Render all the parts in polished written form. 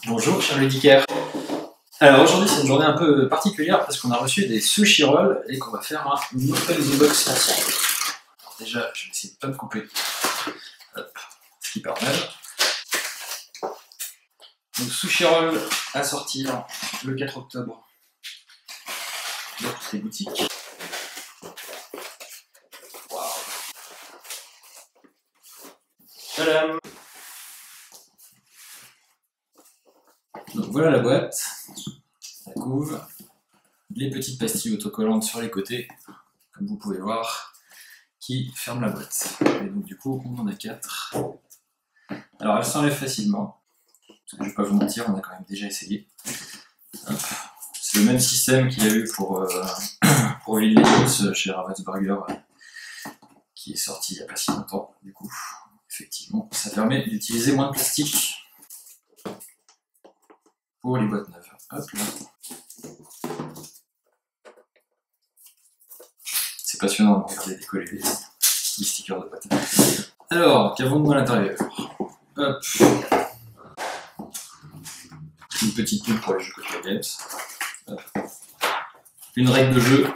Bonjour, cher ludicaire. Alors aujourd'hui c'est une journée un peu particulière parce qu'on a reçu des sushi rolls et qu'on va faire un open the box ensemble. Alors déjà, je vais essayer de ne pas me couper. Hop, ce qui permet. Donc sushi roll à sortir le 4 octobre dans toutes les boutiques. Waouh. Tadam. Donc voilà la boîte, la couve, les petites pastilles autocollantes sur les côtés, comme vous pouvez voir, qui ferment la boîte. Et donc du coup, on en a 4. Alors elles s'enlèvent facilement, parce que je ne vais pas vous mentir, on a quand même déjà essayé. C'est le même système qu'il y a eu pour Ville des chez Ravensburger, qui est sorti il n'y a pas si longtemps. Du coup, effectivement, ça permet d'utiliser moins de plastique pour les boîtes neuves. Hop là. C'est passionnant de regarder décoller les stickers de boîte. Alors, qu'avons-nous à l'intérieur? Hop. Une petite pub pour les jeux Coca Games. Hop. Une règle de jeu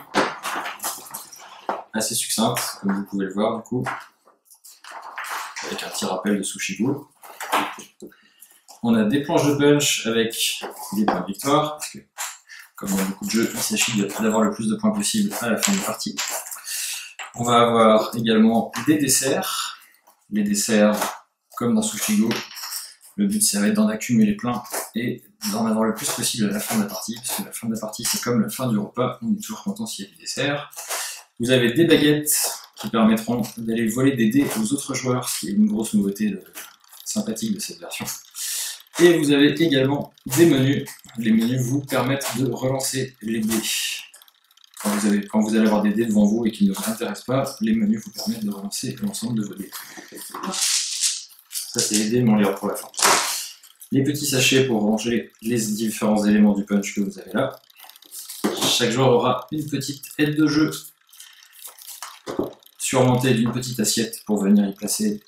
assez succincte, comme vous pouvez le voir du coup, avec un petit rappel de Sushi Go. On a des planches de punch avec des points de victoire, parce que comme dans beaucoup de jeux, il s'agit d'avoir le plus de points possible à la fin de la partie. On va avoir également des desserts. Les desserts, comme dans Sushi Go, le but ça va être d'en accumuler plein et d'en avoir le plus possible à la fin de la partie, parce que la fin de la partie c'est comme la fin du repas, on est toujours content s'il y a du dessert. Vous avez des baguettes qui permettront d'aller voler des dés aux autres joueurs, ce qui est une grosse nouveauté sympathique de cette version. Et vous avez également des menus. Les menus vous permettent de relancer les dés. Quand vous allez avoir des dés devant vous et qui ne vous intéressent pas, les menus vous permettent de relancer l'ensemble de vos dés. Ça c'est les dés, mais on les pour la fin. Les petits sachets pour ranger les différents éléments du punch que vous avez là. Chaque joueur aura une petite aide de jeu surmontée d'une petite assiette pour venir y placer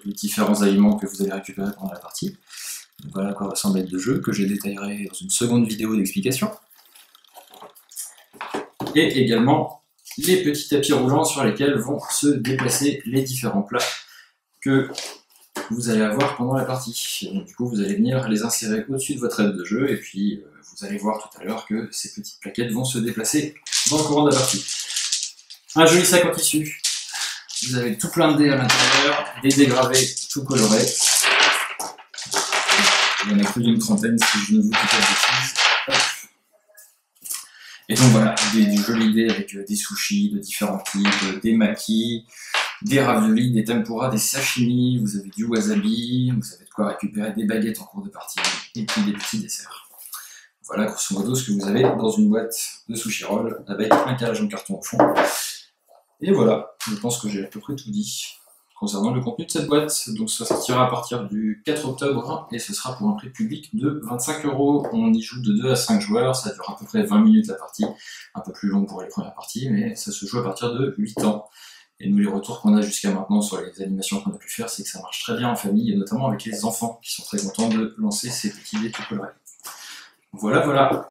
les différents aliments que vous allez récupérer pendant la partie. Donc voilà à quoi ressemble l'aide de jeu, que je détaillerai dans une seconde vidéo d'explication. Et également les petits tapis roulants sur lesquels vont se déplacer les différents plats que vous allez avoir pendant la partie. Donc, du coup, vous allez venir les insérer au-dessus de votre aide de jeu, et puis vous allez voir tout à l'heure que ces petites plaquettes vont se déplacer dans le courant de la partie. Un joli sac en tissu. Vous avez tout plein de dés à l'intérieur, des dés gravés tout colorés. Il y en a plus d'une trentaine si je ne vous dis pas de bêtises. Et donc voilà, des jolis dés avec des sushis de différents types, des makis, des raviolis, des tempura, des sashimi, vous avez du wasabi, vous avez de quoi récupérer des baguettes en cours de partie, et puis des petits desserts. Voilà grosso modo ce que vous avez dans une boîte de sushi roll avec un calage en carton au fond. Et voilà, je pense que j'ai à peu près tout dit concernant le contenu de cette boîte. Donc ça sortira à partir du 4 octobre et ce sera pour un prix public de 25 €. On y joue de 2 à 5 joueurs, ça dure à peu près 20 minutes la partie, un peu plus long pour les premières parties, mais ça se joue à partir de 8 ans. Et nous, les retours qu'on a jusqu'à maintenant sur les animations qu'on a pu faire, c'est que ça marche très bien en famille, et notamment avec les enfants qui sont très contents de lancer ces petits dés tout colorés. Voilà, voilà.